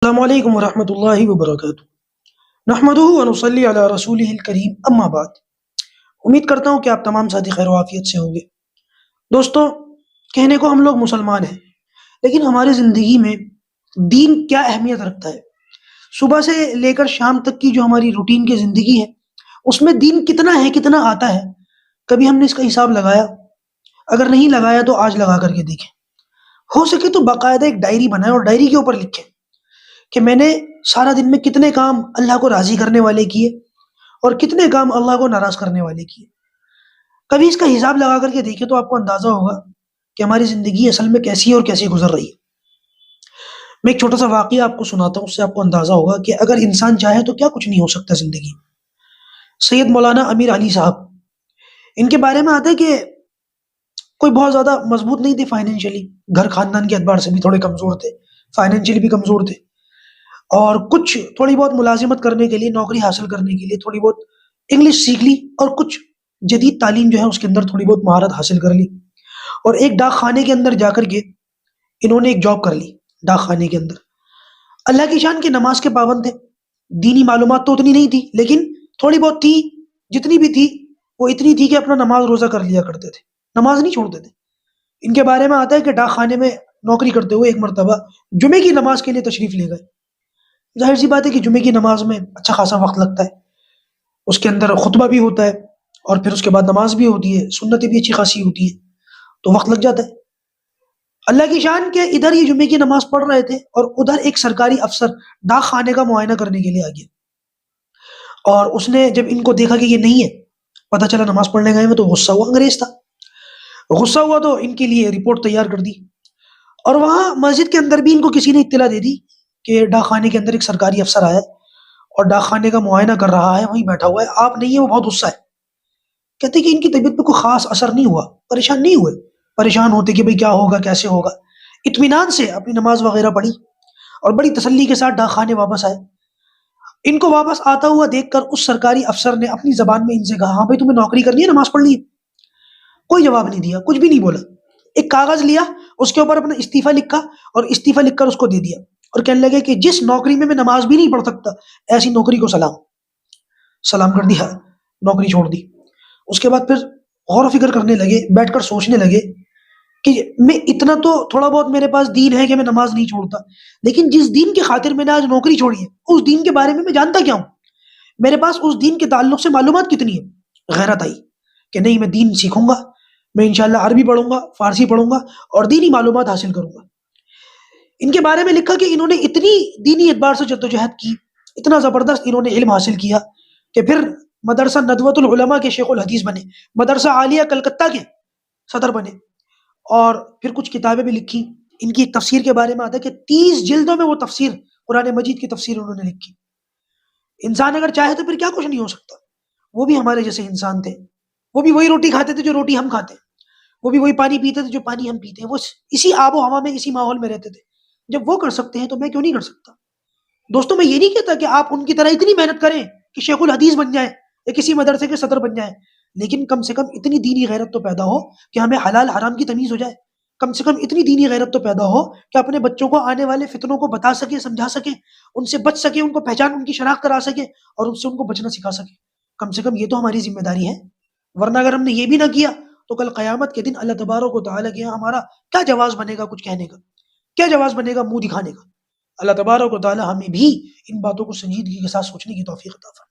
السلام علیکم ورحمۃ اللہ وبرکاتہ۔ نحمدہ ونصلی علی رسولہ الکریم، اما بعد۔ امید کرتا ہوں کہ آپ تمام ساتھی خیر و عافیت سے ہوں گے۔ دوستوں، کہنے کو ہم لوگ مسلمان ہیں، لیکن ہماری زندگی میں دین کیا اہمیت رکھتا ہے؟ صبح سے لے کر شام تک کی جو ہماری روٹین کی زندگی ہے، اس میں دین کتنا ہے، کتنا آتا ہے؟ کبھی ہم نے اس کا حساب لگایا؟ اگر نہیں لگایا تو آج لگا کر کے دیکھیں۔ ہو سکے تو باقاعدہ ایک ڈائری بنائیں اور ڈائری کے اوپر لکھیں کہ میں نے سارا دن میں کتنے کام اللہ کو راضی کرنے والے کیے اور کتنے کام اللہ کو ناراض کرنے والے کیے۔ کبھی اس کا حساب لگا کر کے دیکھیں تو آپ کو اندازہ ہوگا کہ ہماری زندگی اصل میں کیسی ہے اور کیسی گزر رہی ہے۔ میں ایک چھوٹا سا واقعہ آپ کو سناتا ہوں، اس سے آپ کو اندازہ ہوگا کہ اگر انسان چاہے تو کیا کچھ نہیں ہو سکتا زندگی میں۔ سید مولانا امیر علی صاحب، ان کے بارے میں آتا ہے کہ کوئی بہت زیادہ مضبوط نہیں تھے فائنینشلی، گھر خاندان کے اعتبار سے بھی تھوڑے کمزور تھے، فائنینشلی بھی کمزور تھے، اور کچھ تھوڑی بہت ملازمت کرنے کے لیے، نوکری حاصل کرنے کے لیے تھوڑی بہت انگلش سیکھ لی، اور کچھ جدید تعلیم جو ہے اس کے اندر تھوڑی بہت مہارت حاصل کر لی، اور ایک ڈاک خانے کے اندر جا کر کے انہوں نے ایک جاب کر لی ڈاک خانے کے اندر۔ اللہ کی شان کے نماز کے پابند تھے، دینی معلومات تو اتنی نہیں تھی، لیکن تھوڑی بہت تھی، جتنی بھی تھی وہ اتنی تھی کہ اپنا نماز روزہ کر لیا کرتے تھے، نماز نہیں چھوڑتے تھے۔ ان کے بارے میں آتا ہے کہ ڈاک خانے میں نوکری کرتے ہوئے ایک مرتبہ جمعے کی نماز کے لیے تشریف لے گئے۔ ظاہر سی بات ہے کہ جمعے کی نماز میں اچھا خاصا وقت لگتا ہے، اس کے اندر خطبہ بھی ہوتا ہے اور پھر اس کے بعد نماز بھی ہوتی ہے، سنتیں بھی اچھی خاصی ہوتی ہے، تو وقت لگ جاتا ہے۔ اللہ کی شان کے ادھر یہ جمعے کی نماز پڑھ رہے تھے اور ادھر ایک سرکاری افسر ڈاک خانے کا معائنہ کرنے کے لیے آ گیا، اور اس نے جب ان کو دیکھا کہ یہ نہیں ہے، پتہ چلا نماز پڑھنے گئے ہیں، تو غصہ ہوا، انگریز تھا، غصہ ہوا تو ان کے لیے رپورٹ تیار کر دی، اور وہاں مسجد کے اندر بھی ان کو کسی نے اطلاع دے دی کہ ڈاک خانے کے اندر ایک سرکاری افسر آیا ہے اور ڈاک خانے کا معائنہ کر رہا ہے، وہیں بیٹھا ہوا ہے، آپ نہیں ہے، وہ بہت غصہ ہے۔ کہتے کہ ان کی طبیعت پہ کوئی خاص اثر نہیں ہوا، پریشان نہیں ہوئے، پریشان ہوتے کہ بھئی کیا ہوگا، کیسے ہوگا۔ اطمینان سے اپنی نماز وغیرہ پڑھی اور بڑی تسلی کے ساتھ ڈاک خانے واپس آئے۔ ان کو واپس آتا ہوا دیکھ کر اس سرکاری افسر نے اپنی زبان میں ان سے کہا، ہاں بھائی تمہیں نوکری کرنی ہے، نماز پڑھنی ہے؟ کوئی جواب نہیں دیا، کچھ بھی نہیں بولا۔ ایک کاغذ لیا، اس کے اوپر اپنا استعفیٰ لکھا اور استعفیٰ لکھ کر اس کو دے دیا، اور کہنے لگے کہ جس نوکری میں نماز بھی نہیں پڑھ سکتا، ایسی نوکری کو سلام۔ سلام کر دیا، نوکری چھوڑ دی۔ اس کے بعد پھر غور و فکر کرنے لگے، بیٹھ کر سوچنے لگے کہ میں اتنا تو تھوڑا بہت میرے پاس دین ہے کہ میں نماز نہیں چھوڑتا، لیکن جس دین کی خاطر میں نے آج نوکری چھوڑی ہے، اس دین کے بارے میں جانتا کیا ہوں، میرے پاس اس دین کے تعلق سے معلومات کتنی ہے۔ غیرت آئی کہ نہیں، میں دین سیکھوں گا، میں انشاءاللہ عربی پڑھوں گا، فارسی پڑھوں گا اور دینی معلومات حاصل کروں گا۔ ان کے بارے میں لکھا کہ انہوں نے اتنی دینی اعتبار سے جدوجہد کی، اتنا زبردست انہوں نے علم حاصل کیا کہ پھر مدرسہ ندوۃ العلماء کے شیخ الحدیث بنے، مدرسہ عالیہ کلکتہ کے صدر بنے، اور پھر کچھ کتابیں بھی لکھی۔ ان کی تفسیر کے بارے میں آتا ہے کہ 30 جلدوں میں وہ تفسیر، قرآن مجید کی تفسیر انہوں نے لکھی۔ انسان اگر چاہے تو پھر کیا کچھ نہیں ہو سکتا۔ وہ بھی ہمارے جیسے انسان تھے، وہ بھی وہی روٹی کھاتے تھے جو روٹی ہم کھاتے ہیں، وہ بھی وہی پانی پیتے تھے جو پانی ہم پیتے ہیں، وہ اسی آب و ہوا میں، اسی ماحول میں رہتے تھے۔ جب وہ کر سکتے ہیں تو میں کیوں نہیں کر سکتا؟ دوستوں، میں یہ نہیں کہتا کہ آپ ان کی طرح اتنی محنت کریں کہ شیخ الحدیث بن جائیں یا کسی مدرسے کے صدر بن جائیں، لیکن کم سے کم اتنی دینی غیرت تو پیدا ہو کہ ہمیں حلال حرام کی تمیز ہو جائے، کم سے کم اتنی دینی غیرت تو پیدا ہو کہ اپنے بچوں کو آنے والے فتنوں کو بتا سکے، سمجھا سکے، ان سے بچ سکے، ان کو پہچان، ان کی شناخت کرا سکے اور ان سے ان کو بچنا سکھا سکے۔ کم سے کم یہ تو ہماری ذمہ داری ہے، ورنہ اگر ہم نے یہ بھی نہ کیا تو کل قیامت کے دن اللہ تبارک و تعالیٰ کے یہاں ہمارا کیا جواز بنے گا کچھ کہنے کا، کیا جواز بنے گا منہ دکھانے کا۔ اللہ تبارک و تعالیٰ ہمیں بھی ان باتوں کو سنجیدگی کے ساتھ سوچنے کی توفیق عطا فرمائے۔